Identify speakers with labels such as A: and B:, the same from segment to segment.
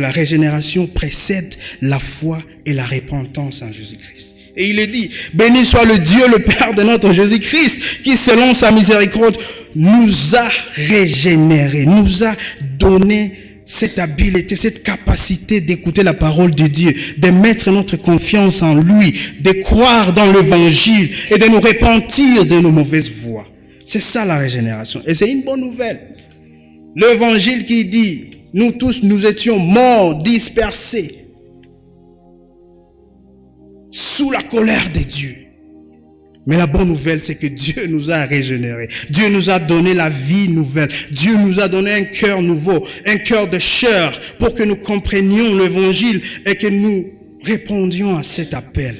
A: la régénération précède la foi et la repentance en Jésus-Christ. Et il est dit, béni soit le Dieu, le Père de notre Jésus-Christ, qui selon sa miséricorde nous a régénérés, nous a donné cette habileté, cette capacité d'écouter la parole de Dieu, de mettre notre confiance en lui, de croire dans l'évangile et de nous repentir de nos mauvaises voies. C'est ça la régénération. Et c'est une bonne nouvelle. L'évangile qui dit, nous tous nous étions morts, dispersés, sous la colère de Dieu. Mais la bonne nouvelle, c'est que Dieu nous a régénérés. Dieu nous a donné la vie nouvelle. Dieu nous a donné un cœur nouveau, un cœur de chair, pour que nous comprenions l'évangile et que nous répondions à cet appel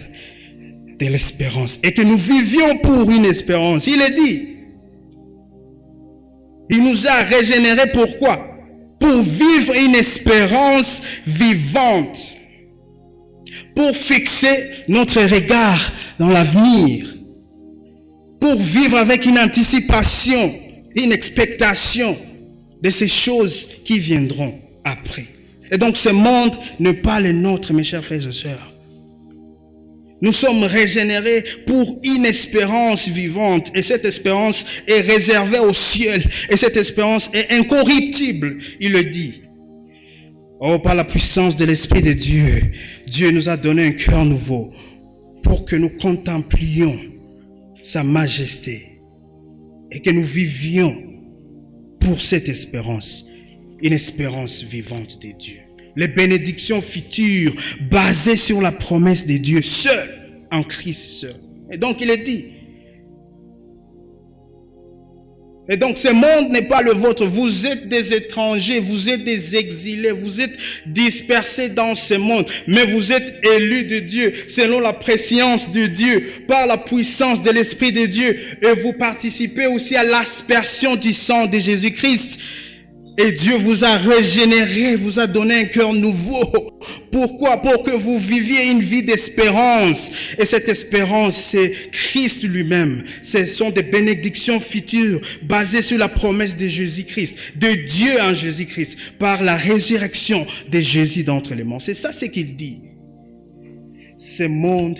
A: de l'espérance. Et que nous vivions pour une espérance. Il est dit, il nous a régénérés pourquoi? Pour vivre une espérance vivante. Pour fixer notre regard dans l'avenir. Pour vivre avec une anticipation, une expectation de ces choses qui viendront après. Et donc ce monde n'est pas le nôtre, mes chers frères et sœurs. Nous sommes régénérés pour une espérance vivante. Et cette espérance est réservée au ciel. Et cette espérance est incorruptible, il le dit. Oh, par la puissance de l'Esprit de Dieu, Dieu nous a donné un cœur nouveau pour que nous contemplions sa majesté et que nous vivions pour cette espérance, une espérance vivante de Dieu. Les bénédictions futures basées sur la promesse de Dieu seul, en Christ seul. Et donc il est dit, et donc ce monde n'est pas le vôtre, vous êtes des étrangers, vous êtes des exilés, vous êtes dispersés dans ce monde, mais vous êtes élus de Dieu, selon la préscience de Dieu, par la puissance de l'Esprit de Dieu, et vous participez aussi à l'aspersion du sang de Jésus-Christ. Et Dieu vous a régénéré, vous a donné un cœur nouveau. Pourquoi? Pour que vous viviez une vie d'espérance. Et cette espérance, c'est Christ lui-même. Ce sont des bénédictions futures basées sur la promesse de Jésus-Christ, de Dieu en Jésus-Christ, par la résurrection de Jésus d'entre les morts. C'est ça ce qu'il dit. Ce monde,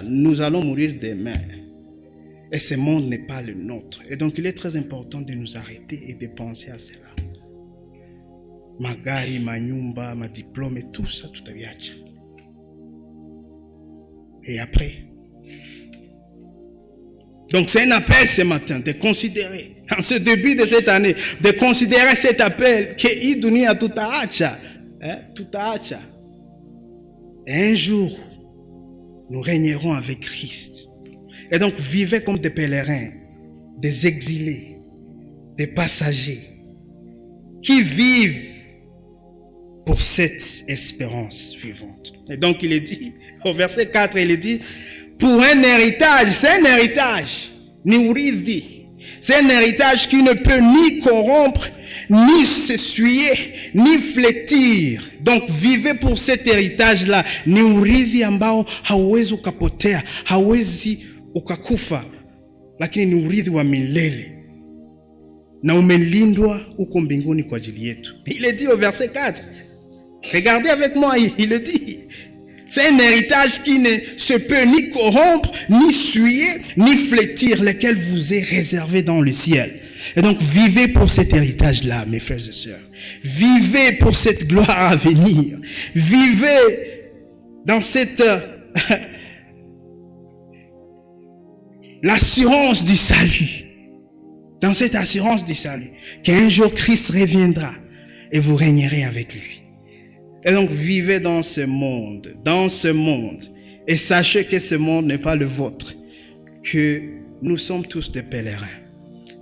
A: nous allons mourir demain. Et ce monde n'est pas le nôtre. Et donc, il est très important de nous arrêter et de penser à cela. Ma gari, ma nyumba, ma diplôme, et tout ça, tout à l'heure. Et après. Donc, c'est un appel ce matin de considérer, en ce début de cette année, de considérer cet appel que idunia tutaacha. Tutaacha. Et un jour, nous régnerons avec Christ. Et donc, vivez comme des pèlerins, des exilés, des passagers, qui vivent pour cette espérance vivante. Et donc, il est dit, au verset 4, il est dit, pour un héritage, c'est un héritage, niuridi, c'est un héritage qui ne peut ni corrompre, ni s'essuyer, ni flétir. Donc, vivez pour cet héritage-là, niuridi ambao hauwezi ukapotea, hauwezi ukakufa, lakini ni urithi wa milele na umelindwa uko mbinguni kwa ajili yetu. Il est dit au verset 4. Regardez avec moi, il le dit. C'est un héritage qui ne se peut ni corrompre, ni souiller, ni flétir, lequel vous est réservé dans le ciel. Et donc, vivez pour cet héritage-là, mes frères et sœurs. Vivez pour cette gloire à venir. Vivez dans cette l'assurance du salut. Dans cette assurance du salut. Qu'un jour Christ reviendra et vous régnerez avec lui. Et donc vivez dans ce monde. Et sachez que ce monde n'est pas le vôtre. Que nous sommes tous des pèlerins.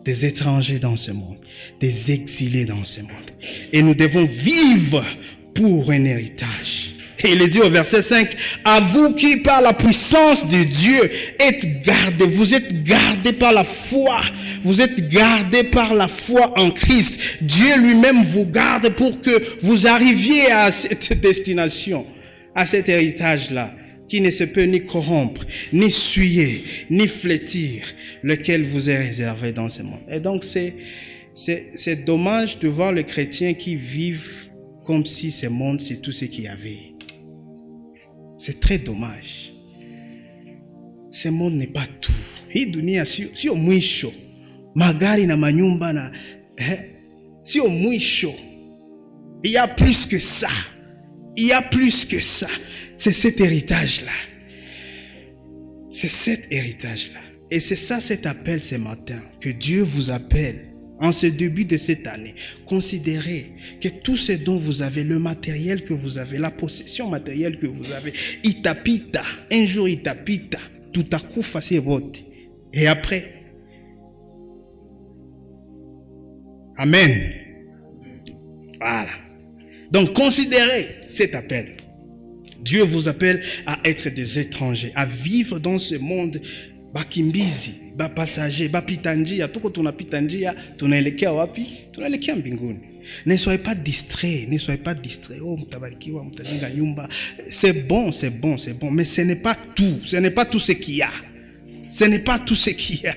A: Des étrangers dans ce monde. Des exilés dans ce monde. Et nous devons vivre pour un héritage. Et il est dit au verset 5, à vous qui par la puissance de Dieu êtes gardés, vous êtes gardés par la foi, vous êtes gardés par la foi en Christ. Dieu lui-même vous garde pour que vous arriviez à cette destination, à cet héritage-là, qui ne se peut ni corrompre, ni souiller, ni flétir, lequel vous est réservé dans ce monde. Et donc c'est C'est dommage de voir les chrétiens qui vivent comme si ce monde, c'est tout ce qu'il y avait. C'est très dommage. Ce monde n'est pas tout. Hii dunia sio mwisho. Magari na manyumba na sio mwisho. Il y a plus que ça. Il y a plus que ça. C'est cet héritage-là. C'est cet héritage-là. Et c'est ça cet appel ce matin, que Dieu vous appelle en ce début de cette année. Considérez que tout ce dont vous avez, le matériel que vous avez, la possession matérielle que vous avez, itapita, un jour itapita, tout à coup facile vote. Et après, amen. Voilà. Donc considérez cet appel. Dieu vous appelle à être des étrangers, à vivre dans ce monde. Bakimbizi, bapasager, bapitanjia, tuko tunapitanjia, tunaelekea wapi? Tunaelekea mbinguni. Ne soyez pas distraits, ne soyez pas distraits. Oh, mtabarikiwa, mtajenga nyumba. C'est bon, c'est bon, c'est bon, mais ce n'est pas tout. Ce n'est pas tout ce qu'il y a. Ce n'est pas tout ce qu'il y a.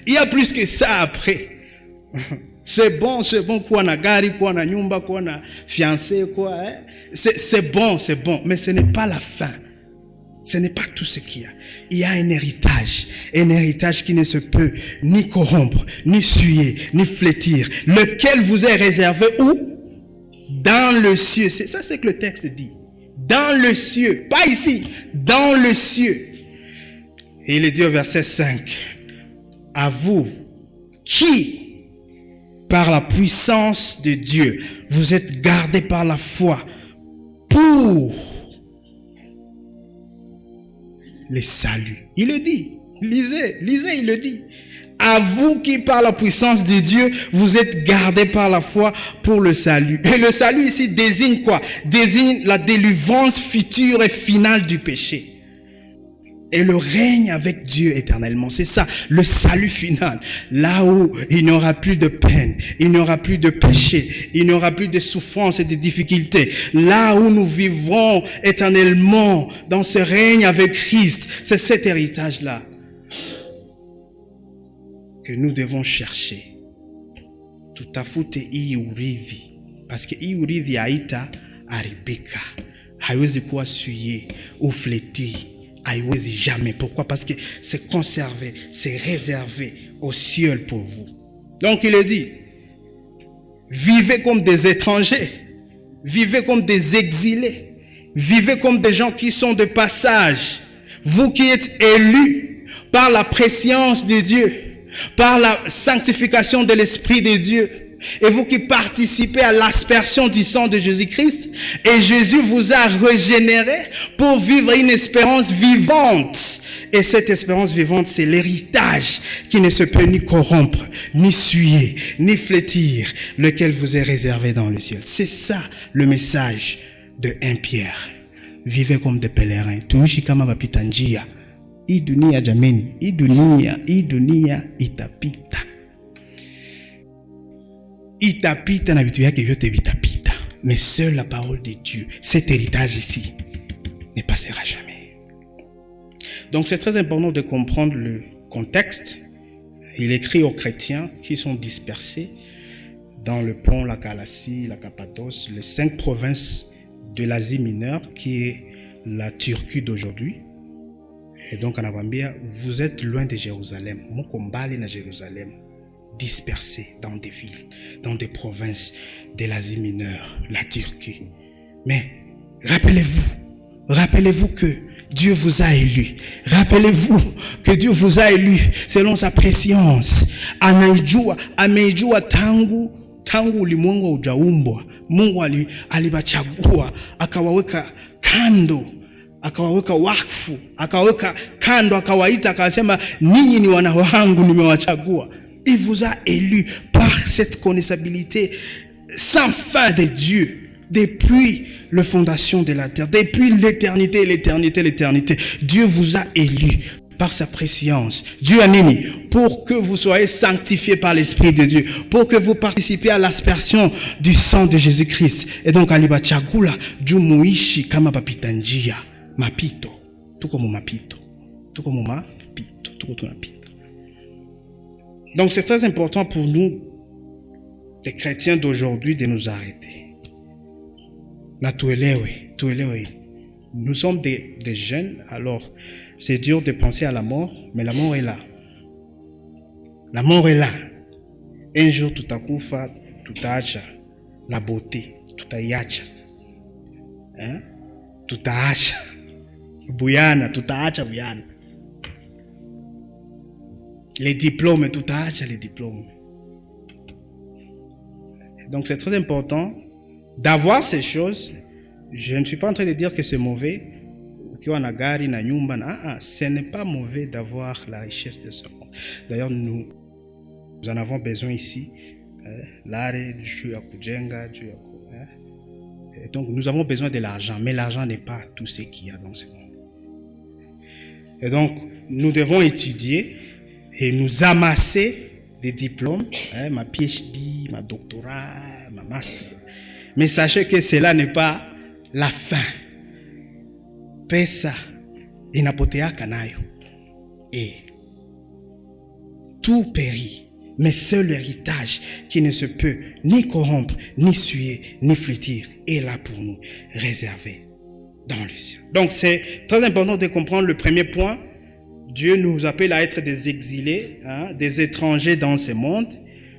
A: Il y a plus que ça après. C'est bon, kuwa na gari, kuwa na nyumba, kuwa na fiancé, quoi. C'est bon, mais ce n'est pas la fin. Ce n'est pas tout ce qu'il y a. Il y a un héritage qui ne se peut ni corrompre, ni suyer, ni flétir, lequel vous est réservé où? Dans le cieux. C'est ça, c'est que le texte dit. Dans le cieux, pas ici, dans le cieux. Et il est dit au verset 5, à vous qui, par la puissance de Dieu, vous êtes gardés par la foi pour le salut. Il le dit. Lisez, il le dit. À vous qui, par la puissance de Dieu, vous êtes gardés par la foi pour le salut. Et le salut ici désigne quoi? Désigne la délivrance future et finale du péché. Et le règne avec Dieu éternellement. C'est ça, le salut final. Là où il n'y aura plus de peine, il n'y aura plus de péché, il n'y aura plus de souffrance et de difficultés. Là où nous vivrons éternellement dans ce règne avec Christ. C'est cet héritage-là que nous devons chercher. Tutafute hii urithi. Parce que hii urithi haita haribika. Haiwezi kuwa suye ou fléti. Haiwezi jamais. Pourquoi? Parce que c'est conservé, c'est réservé au ciel pour vous. Donc il est dit, vivez comme des étrangers, vivez comme des exilés, vivez comme des gens qui sont de passage. Vous qui êtes élus par la préscience de Dieu, par la sanctification de l'Esprit de Dieu, et vous qui participez à l'aspersion du sang de Jésus-Christ, et Jésus vous a régénéré pour vivre une espérance vivante. Et cette espérance vivante, c'est l'héritage qui ne se peut ni corrompre, ni suyer, ni flétir, lequel vous est réservé dans le ciel. C'est ça le message de 1 Pierre. Vivez comme des pèlerins. Tuishi kama wapita njia. Hii dunia jameni, hii dunia itapita. Itapita na vitu yake vyote vitapita. Mais seule la parole de Dieu, cet héritage ici, ne passera jamais. Donc c'est très important de comprendre le contexte. Il écrit aux chrétiens qui sont dispersés dans le pont, la Galatie, la Cappadoce, les 5 provinces de l'Asie mineure, qui est la Turquie d'aujourd'hui. Et donc en Avambia, vous êtes loin de Jérusalem. Moko mbali na Jérusalem. Dispersés dans des villes, dans des provinces de l'Asie mineure, la Turquie. Mais rappelez-vous que Dieu vous a élus. Rappelez-vous que Dieu vous a élus selon sa préscience. Ameijua tangu ulimwengu haujaumbwa. Mungu alibachagua, akawaweka kando, akawaweka wakfu, akawaweka kando, akawaita, akasema ninyi ni wana wangu, nimewachagua. Il vous a élu par cette connaissabilité sans fin de Dieu, depuis la fondation de la terre, depuis l'éternité, l'éternité. Dieu vous a élu par sa préscience. Dieu a mis pour que vous soyez sanctifiés par l'Esprit de Dieu, pour que vous participiez à l'aspersion du sang de Jésus-Christ. Et donc, aliba chagula, jumuishi kama papitanjia, mapito, tuko mu mapito, tuko mu mapito, tuko tu mapito. Donc c'est très important pour nous les chrétiens d'aujourd'hui de nous arrêter. Nous sommes des jeunes, alors c'est dur de penser à la mort, mais la mort est là. La mort est là. Un jour, tutakufa, tutaacha la beauté, tutaiacha. Hein? Tutaacha. Buyana, tutaacha buyana. Les diplômes, tutaacha les diplômes. Donc c'est très important d'avoir ces choses. Je ne suis pas en train de dire que c'est mauvais. Ce n'est pas mauvais d'avoir la richesse de ce monde. D'ailleurs, nous en avons besoin ici. Et donc, nous avons besoin de l'argent. Mais l'argent n'est pas tout ce qu'il y a dans ce monde. Et donc, nous devons étudier et nous amasser des diplômes. Ma PhD, ma doctorat, ma master. Mais sachez que cela n'est pas la fin. Pesa inapoteaka nayo. Et tout périt. Mais seul l'héritage qui ne se peut ni corrompre, ni suer, ni flétrir est là pour nous, réservé dans les cieux. Donc c'est très important de comprendre le premier point. Dieu nous appelle à être des exilés, des étrangers dans ce monde,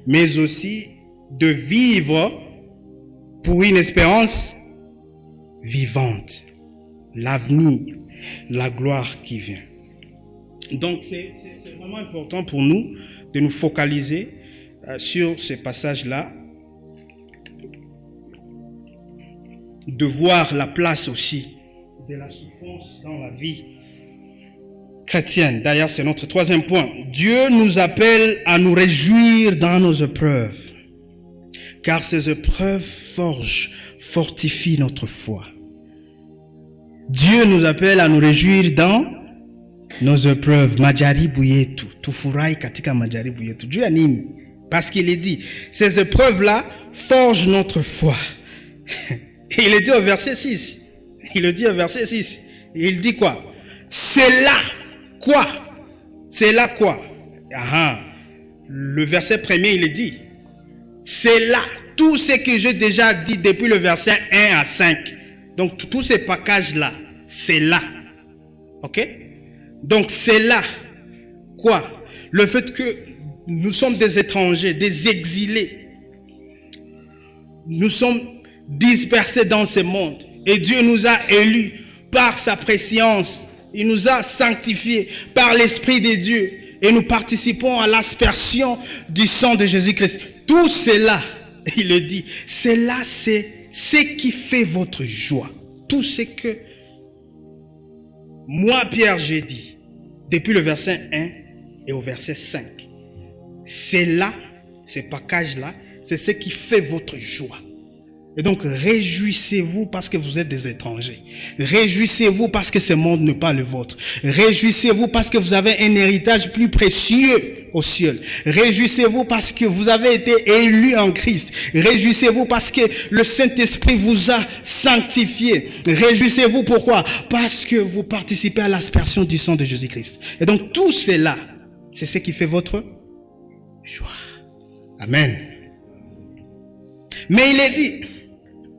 A: mais aussi de vivre pour une espérance vivante. L'avenir, la gloire qui vient. Donc c'est vraiment important pour nous de nous focaliser sur ces passages-là, de voir la place aussi de la souffrance dans la vie chrétienne. D'ailleurs, c'est notre troisième point. Dieu nous appelle à nous réjouir dans nos épreuves, car ces épreuves fortifient notre foi. Dieu nous appelle à nous réjouir dans nos épreuves. Majaribu yetu, tufurahi katika majaribu yetu. Dieu a nini? Parce qu'il est dit, ces épreuves-là forgent notre foi. Et il est dit au verset 6. Il dit quoi? C'est là quoi? C'est là quoi? Le verset premier, il est dit, c'est là tout ce que j'ai déjà dit depuis le verset 1 à 5. Donc, tous ces packages-là, c'est là. Ok? Donc, c'est là. Quoi? Le fait que nous sommes des étrangers, des exilés. Nous sommes dispersés dans ce monde. Et Dieu nous a élus par sa préscience. Il nous a sanctifiés par l'Esprit de Dieu. Et nous participons à l'aspersion du sang de Jésus-Christ. Tout cela, il le dit, cela c'est ce qui fait votre joie. Tout ce que moi, Pierre, j'ai dit, depuis le verset 1 et au verset 5. C'est là, ces packages-là, c'est ce qui fait votre joie. Et donc, réjouissez-vous parce que vous êtes des étrangers. Réjouissez-vous parce que ce monde n'est pas le vôtre. Réjouissez-vous parce que vous avez un héritage plus précieux au ciel. Réjouissez-vous parce que vous avez été élus en Christ. Réjouissez-vous parce que le Saint-Esprit vous a sanctifié. Réjouissez-vous pourquoi? Parce que vous participez à l'aspersion du sang de Jésus-Christ. Et donc, tout cela, c'est ce qui fait votre joie. Amen. Mais il est dit,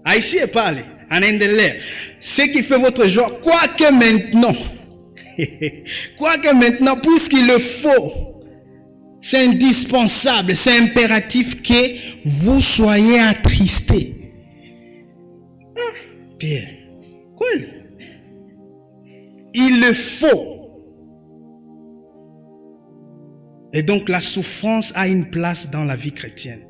A: Aïchi est parlé, anaendelea, ce qui fait votre joie, quoique maintenant, puisqu'il le faut, c'est indispensable, c'est impératif que vous soyez attristés. Pierre, quoi? Il le faut. Et donc la souffrance a une place dans la vie chrétienne.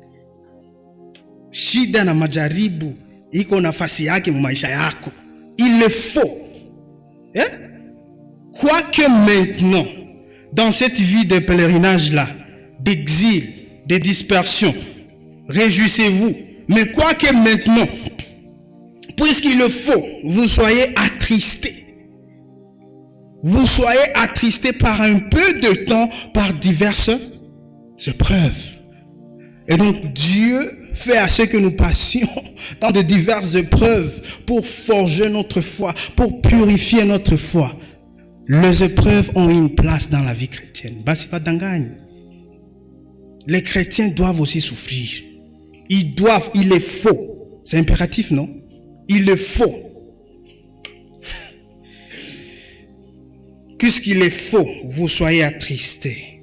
A: Shida na majaribu iko nafasi yake maisha yako. Il le faut. Quoique maintenant, dans cette vie de pèlerinage-là, d'exil, de dispersion, réjouissez-vous. Mais quoique maintenant, puisqu'il le faut, vous soyez attristés. Vous soyez attristés par un peu de temps, par diverses épreuves. Et donc Dieu fait à ce que nous passions dans de diverses épreuves pour forger notre foi, pour purifier notre foi. Les épreuves ont une place dans la vie chrétienne. Basi pas d'engagne. Les chrétiens doivent aussi souffrir. il est faux. C'est impératif, non? Il est faux. Puisqu'il est faux, vous soyez attristés.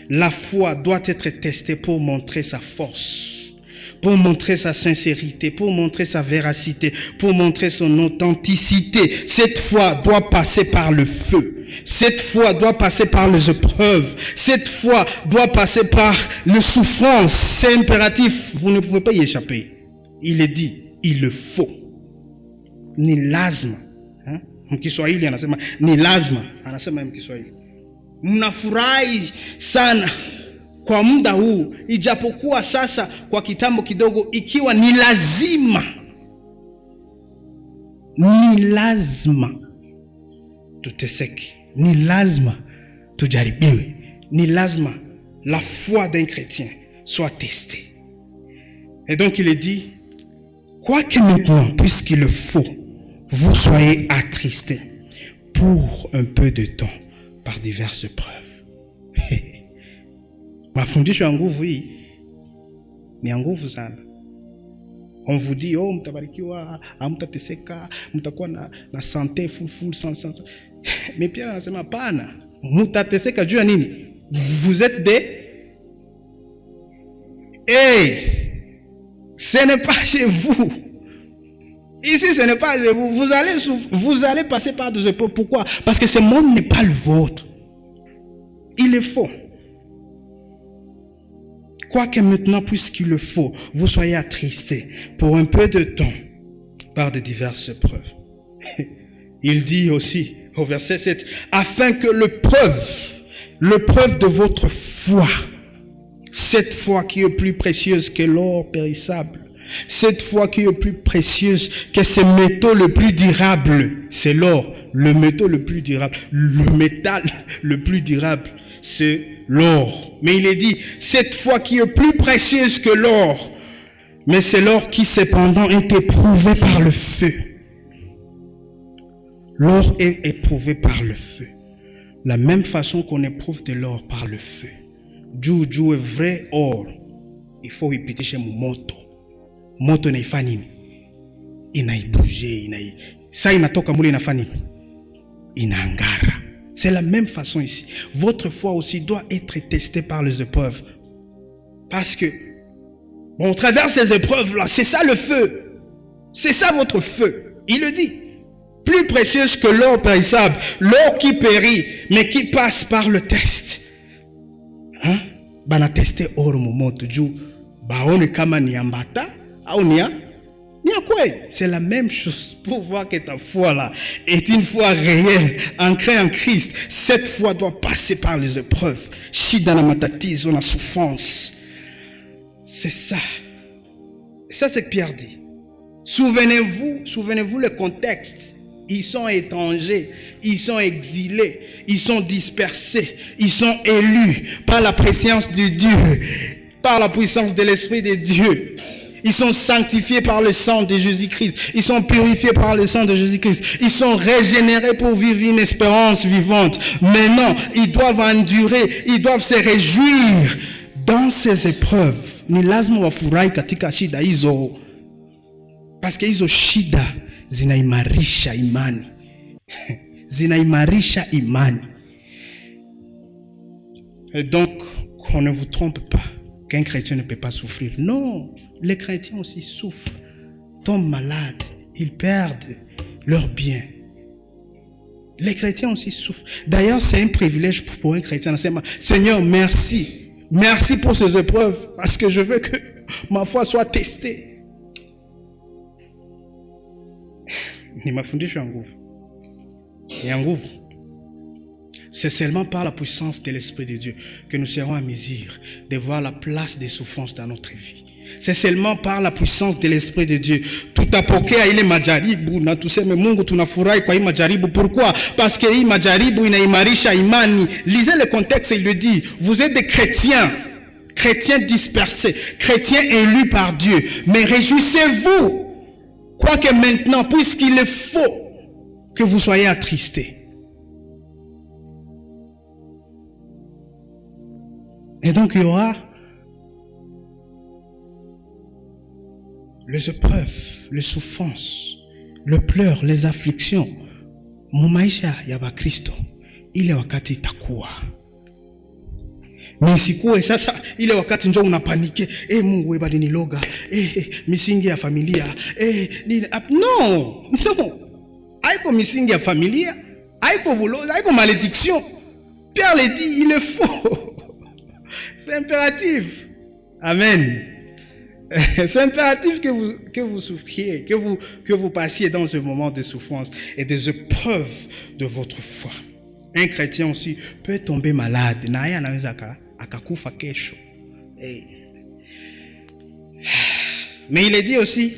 A: La foi doit être testée pour montrer sa force, pour montrer sa sincérité, pour montrer sa véracité, pour montrer son authenticité. Cette foi doit passer par le feu. Cette foi doit passer par les épreuves. Cette foi doit passer par les souffrances. C'est impératif. Vous ne pouvez pas y échapper. Il est dit, il le faut. Ni lazima. Mkiswahili anasema ni lazima. Anasema mkiswahili. Mnafurahi sana kwa muda huu, ijapokuwa sasa kwa kitambo kidogo, ikiwa ni lazima. Ni lazima tuteseke. Ni lazima tujaribiwe. Ni lazima la foi d'un chrétien soit testée. Et donc il est dit, quoique maintenant, puisqu'il le faut, vous soyez attristés pour un peu de temps par diverses preuves. Mafundisho ya nguvu hii ni ya nguvu sana. On vous dit, oh, mtabarikiwa, hamtateseka, mtakuwa na santé full sans. Mais Pierre anasema pana, mtateseka juu ya nini? Vous êtes des... Hey, ce n'est pas chez vous. Ici, ce n'est pas chez vous. Vous allez passer par des épreuves. Pourquoi? Parce que ce monde n'est pas le vôtre. Il est faux. Quoique maintenant, puisqu'il le faut, vous soyez attristés pour un peu de temps par de diverses épreuves. Il dit aussi au verset 7, afin que l'épreuve de votre foi, cette foi qui est plus précieuse que l'or périssable, cette foi qui est plus précieuse que ce métaux le plus durable, c'est l'or, le métaux le plus durable, le métal le plus durable, c'est l'or. Mais il est dit, cette foi qui est plus précieuse que l'or, mais c'est l'or qui cependant est éprouvé par le feu. L'or est éprouvé par le feu. La même façon qu'on éprouve de l'or par le feu. Juu est vrai or, il faut ipitishe moto. Moto inaifanya nini? Inaibuje, ça inatoka mule inafanya nini? Inaangara. C'est la même façon ici. Votre foi aussi doit être testée par les épreuves. Parce que, bon, on traverse ces épreuves-là. C'est ça le feu. C'est ça votre feu. Il le dit. Plus précieuse que l'or périssable. L'or qui périt, mais qui passe par le test. Hein? Bana testé or momoto juu. Baone kama ni ambata. C'est la même chose pour voir que ta foi là est une foi réelle, ancrée en Christ. Cette foi doit passer par les épreuves. Shida na matatizo na souffrance. C'est ça. Et ça c'est que Pierre dit. Souvenez-vous le contexte. Ils sont étrangers, ils sont exilés, ils sont dispersés, ils sont élus par la présence de Dieu, par la puissance de l'Esprit de Dieu. Ils sont sanctifiés par le sang de Jésus-Christ. Ils sont purifiés par le sang de Jésus-Christ. Ils sont régénérés pour vivre une espérance vivante. Maintenant, ils doivent endurer, ils doivent se réjouir dans ces épreuves. Ni lazima wafurahi katika shida hizo. Parce que hizo shida zinaimarisha imani. Zinaimarisha imani. Et donc, qu'on ne vous trompe pas. Qu'un chrétien ne peut pas souffrir. Non, les chrétiens aussi souffrent, tombent malades, ils perdent leurs biens. Les chrétiens aussi souffrent. D'ailleurs, c'est un privilège pour un chrétien. Seigneur, merci. Merci pour ces épreuves, parce que je veux que ma foi soit testée. Ni mafundisho ya nguvu. Ya nguvu. C'est seulement par la puissance de l'Esprit de Dieu que nous serons à mesure de voir la place des souffrances dans notre vie. C'est seulement par la puissance de l'Esprit de Dieu. Tutapokea ile majaribu na tuseme Mungu tunafurahi kwa hii majaribu. Pourquoi? Parce que hii majaribu inaimarisha imani. Lisez le contexte, il le dit. Vous êtes des chrétiens. Chrétiens dispersés. Chrétiens élus par Dieu. Mais réjouissez-vous. Quoique maintenant, puisqu'il est faux que vous soyez attristés. Et donc il y aura les épreuves, les souffrances, le pleurs, les afflictions, mu maisha ya Bakristo ile wakati itakuwa. Misikuwe sasa ile wakati njoo unapanike, Mungu wewe bali niloga, misingi ya familia, no. Haiko misingi ya familia, haiko boulot, haiko malédiction. Pierre le dit, il est faux. C'est impératif. Amen. C'est impératif que vous souffriez, que vous passiez dans ce moment de souffrance et des épreuves de votre foi. Un chrétien aussi peut tomber malade. Mais il est dit aussi,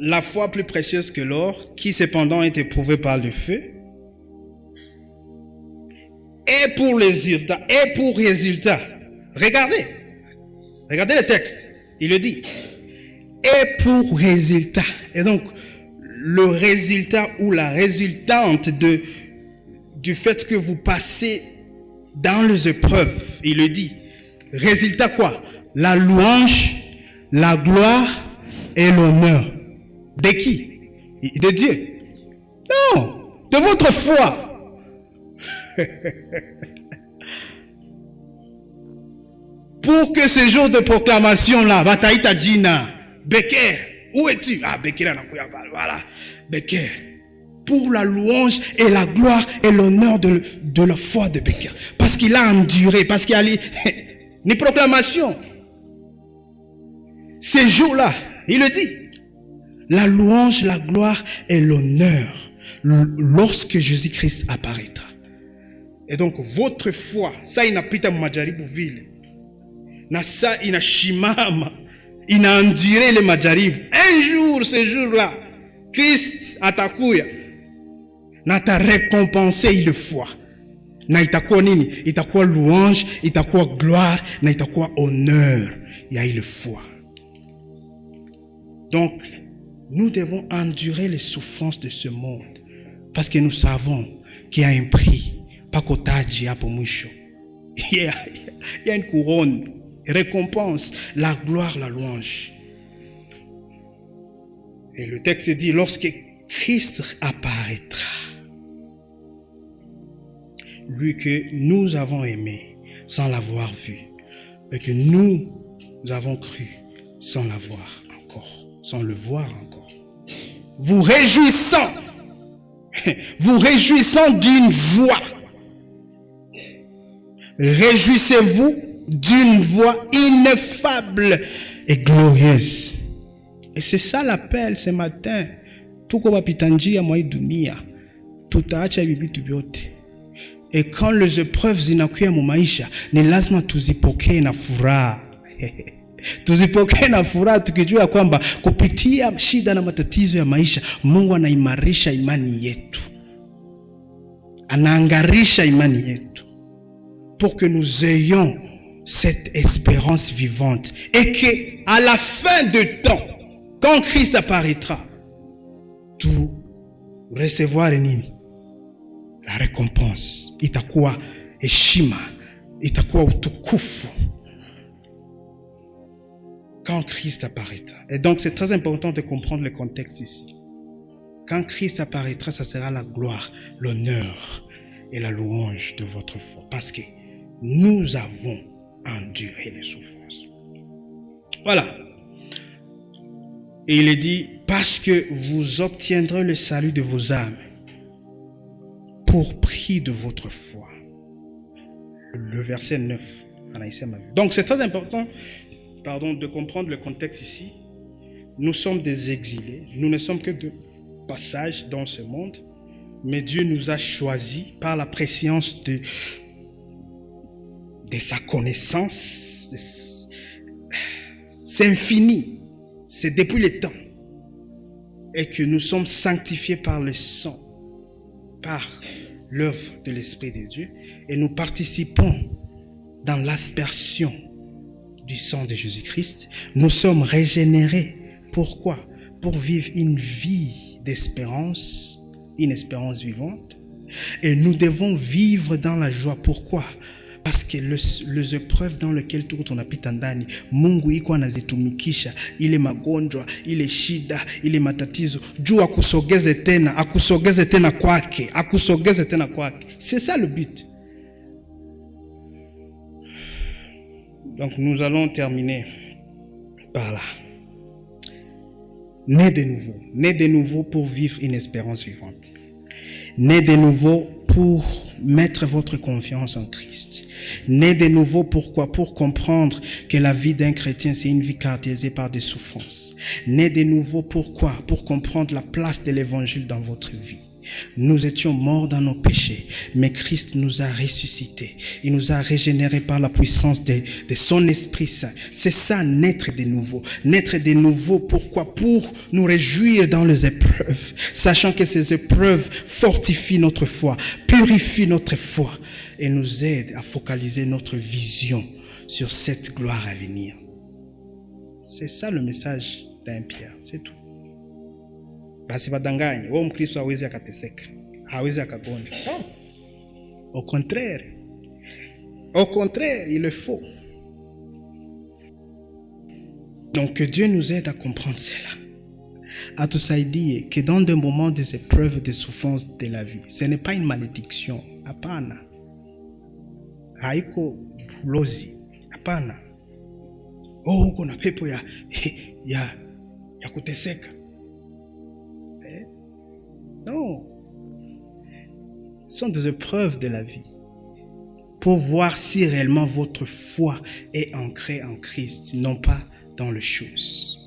A: la foi plus précieuse que l'or, qui cependant est éprouvée par le feu, et pour résultat, regardez le texte, il le dit, et pour résultat, et donc le résultat ou la résultante du fait que vous passez dans les épreuves, il le dit, résultat quoi? La louange, la gloire et l'honneur. De qui? De Dieu. Non, de votre foi. Pour que ce jour de proclamation-là, Bataïta Djina, Becker, où es-tu? Becker, voilà, Becker. Pour la louange et la gloire et l'honneur de la foi de Becker. Parce qu'il a enduré, parce qu'il a une proclamation. Ces jours-là, il le dit, la louange, la gloire et l'honneur lorsque Jésus-Christ apparaîtra. Et donc, votre foi, ça inapita majaribu vile. Na ça inashimama, ina enduré les majaribu. Un jour, ce jour-là, Christ atakuya. Na ta récompensé il foi. Na itakuwa nini? Itakuwa louange, itakuwa gloire, na itakuwa honneur. Ya il foi. Donc, nous devons endurer les souffrances de ce monde parce que nous savons qu'il y a un prix. Pas kotaji hapo mwisho. Il y a une couronne, une récompense, la gloire, la louange. Et le texte dit, lorsque Christ apparaîtra, lui que nous avons aimé sans l'avoir vu, et que nous avons cru sans l'avoir encore, sans le voir encore. Vous réjouissant d'une voix. Réjouissez-vous d'une voix ineffable et glorieuse. Et c'est ça l'appel ce matin. Tuko wapitanjia mwa dunia. Tutaacha vitu vyote. Et quand les épreuves zinakuya mu maisha, ni lazima tuzipokee na furaha. Tuzipokee na furaha tukijua kwamba kupitia shida na matatizo ya maisha, Mungu anaimarisha imani yetu. Anaangarisha imani yetu. Pour que nous ayons cette espérance vivante. Et que à la fin de temps, quand Christ apparaîtra, tout recevoir la récompense. Itakuwa heshima, itakuwa utukufu. Quand Christ apparaîtra. Et donc c'est très important de comprendre le contexte ici. Quand Christ apparaîtra, ça sera la gloire, l'honneur et la louange de votre foi. Parce que nous avons enduré les souffrances. Voilà. Et il est dit, parce que vous obtiendrez le salut de vos âmes pour prix de votre foi. Le verset 9. Donc c'est très important, de comprendre le contexte ici. Nous sommes des exilés. Nous ne sommes que de passage dans ce monde. Mais Dieu nous a choisis par la préscience de sa connaissance. C'est infini. C'est depuis le temps. Et que nous sommes sanctifiés par le sang, par l'œuvre de l'Esprit de Dieu. Et nous participons dans l'aspersion du sang de Jésus-Christ. Nous sommes régénérés. Pourquoi? Pour vivre une vie d'espérance, une espérance vivante. Et nous devons vivre dans la joie. Pourquoi? Parce que les épreuves dans lesquelles tuko tunapita ndani, Mungu iko anazitumikisha ile magonjwa, ile shida, ile matatizo juu akusogeze tena kwake, C'est ça le but. Donc nous allons terminer par là. Né de nouveau pour vivre une espérance vivante. Né de nouveau pour mettre votre confiance en Christ. Né de nouveau, pourquoi? Pour comprendre que la vie d'un chrétien, c'est une vie caractérisée par des souffrances. Né de nouveau, pourquoi? Pour comprendre la place de l'évangile dans votre vie. Nous étions morts dans nos péchés, mais Christ nous a ressuscités. Il nous a régénérés par la puissance de son Esprit Saint. C'est ça, naître de nouveau. Naître de nouveau, pourquoi? Pour nous réjouir dans les épreuves, sachant que ces épreuves fortifient notre foi, purifient notre foi et nous aident à focaliser notre vision sur cette gloire à venir. C'est ça le message d'un Pierre, c'est tout. Basi badanganye, wewe Mkristo hawezi akateseka, hawezi akagonjwa. Au contraire, il le faut. Donc que Dieu nous aide à comprendre cela, à tusaidie que dans des moments des épreuves, des souffrances de la vie, ce n'est pas une malédiction, hapana. Haiko lozi, hapana. Uko na pepo ya kuteseka. Non. Ce sont des épreuves de la vie pour voir si réellement votre foi est ancrée en Christ, non pas dans les choses.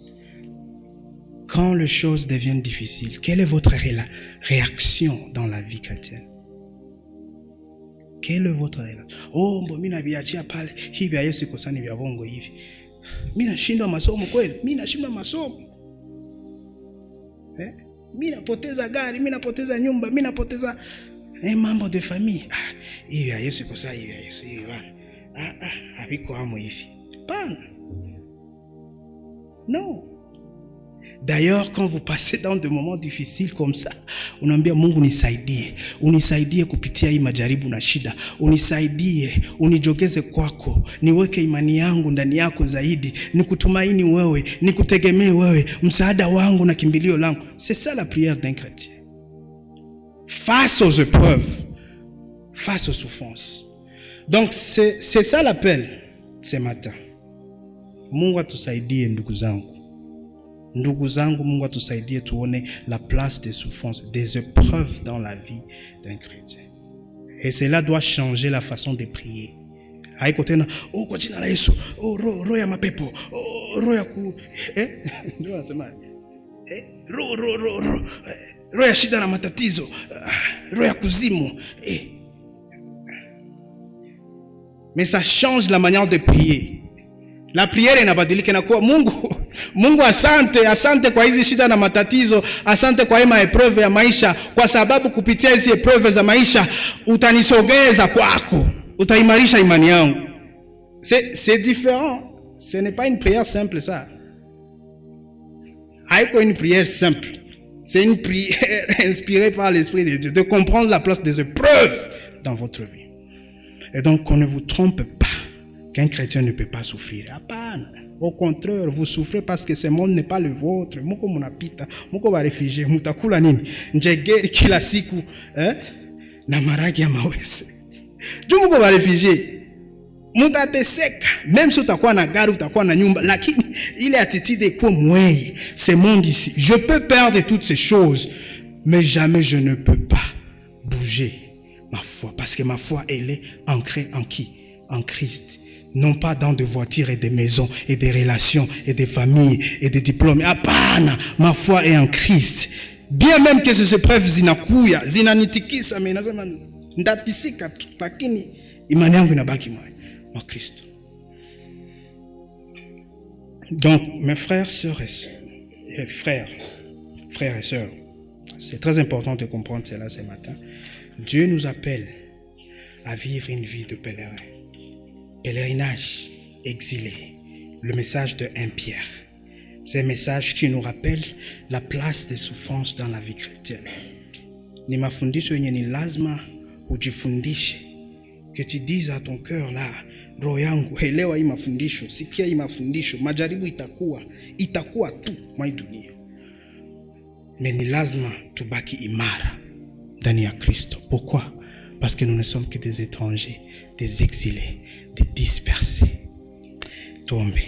A: Quand les choses deviennent difficiles, quelle est votre réaction dans la vie chrétienne? Quelle est votre réaction? Oh, mina biachia pale, hivi ya Yesu kosani vya bongo hivi. Mina shindwa masomo kweli, mina shindwa masomo. Mimi napoteza gari, mimi napoteza nyumba, mimi napoteza mambo de famille. Hivi ya Yesu kosa hivi ya Yesu hivi bana. Haviko hamo hivi. Bana. Non. D'ailleurs, quand vous passez dans des moments difficiles comme ça, unaambia Mungu unisaidie kupitia hii majaribu na shida, unisaidie, unijogeze kwako, niweke imani yangu ndani yako zaidi, nikutumaini wewe, nikutegemee wewe, msaada wangu na kimbilio langu. C'est ça la prière d'un chrétien. Face aux épreuves, face aux souffrances. Donc c'est ça l'appel ce matin. Mungu atusaidie ndugu zangu. Ndugu zangu, Mungu atusaidie tuone la place des souffrances, des épreuves dans la vie d'un chrétien. Et cela doit changer la façon de prier. Haiko tena, kwa jina la Yesu, roho ya mapepo, roho ya ku ndio nasema roho ya shida na matatizo, roho ya kuzimu. Mais ça change la manière de prier. La prière inabadilika na kwa Mungu asante kwa hizi shida na matatizo, asante kwa hii maepreuve ya maisha, kwa sababu kupitia hizi epreuve za maisha utanisogeza kwako, utaimarisha imani yangu. C'est différent. Ce n'est pas une prière simple ça. Haiko une prière simple. C'est une prière inspirée par l'Esprit de Dieu, de comprendre la place des épreuves dans votre vie. Et donc on ne vous trompe pas qu'un chrétien ne peut pas souffrir. Apana. Au contraire, vous souffrez parce que ce monde n'est pas le vôtre. Muko munapita, muko ba réfugié, mutakula nini? Njegeri kila siku, na maragi ya mawese. Juu muko ba réfugié, mutateseka. Même si utakuwa na gari, utakuwa na nyumba, lakini ile attitude est comme moi, ce monde ici. Je peux perdre toutes ces choses, mais jamais je ne peux pas bouger ma foi, parce que ma foi elle est ancrée en qui? En Christ. Non pas dans des voitures et des maisons et des relations et des familles et des diplômes. Apana, ma foi est en Christ. Bien même que ces épreuves zinakuya, zinanitikisa, mais nasema ndatisika tu, lakini imani yangu inabaki mwa Kristo. Donc mes frères, sœurs et frères et sœurs, c'est très important de comprendre cela ce matin. Dieu nous appelle à vivre une vie de pèlerin. Pèlerinage, exilé, le message de 1 Pierre. C'est un message qui nous rappelle la place des souffrances dans la vie chrétienne. Ni mafundisho yenye ni lazima ujifundishe que tu dises à ton cœur là, roho yangu, elewa hii mafundisho, sikia hii mafundisho, majaribu itakuwa tu mwa dunia. Mais ni lazima tubaki imara ndani ya Kristo. Pourquoi? Parce que nous ne sommes que des étrangers, des exilés, des dispersés. Tuombe.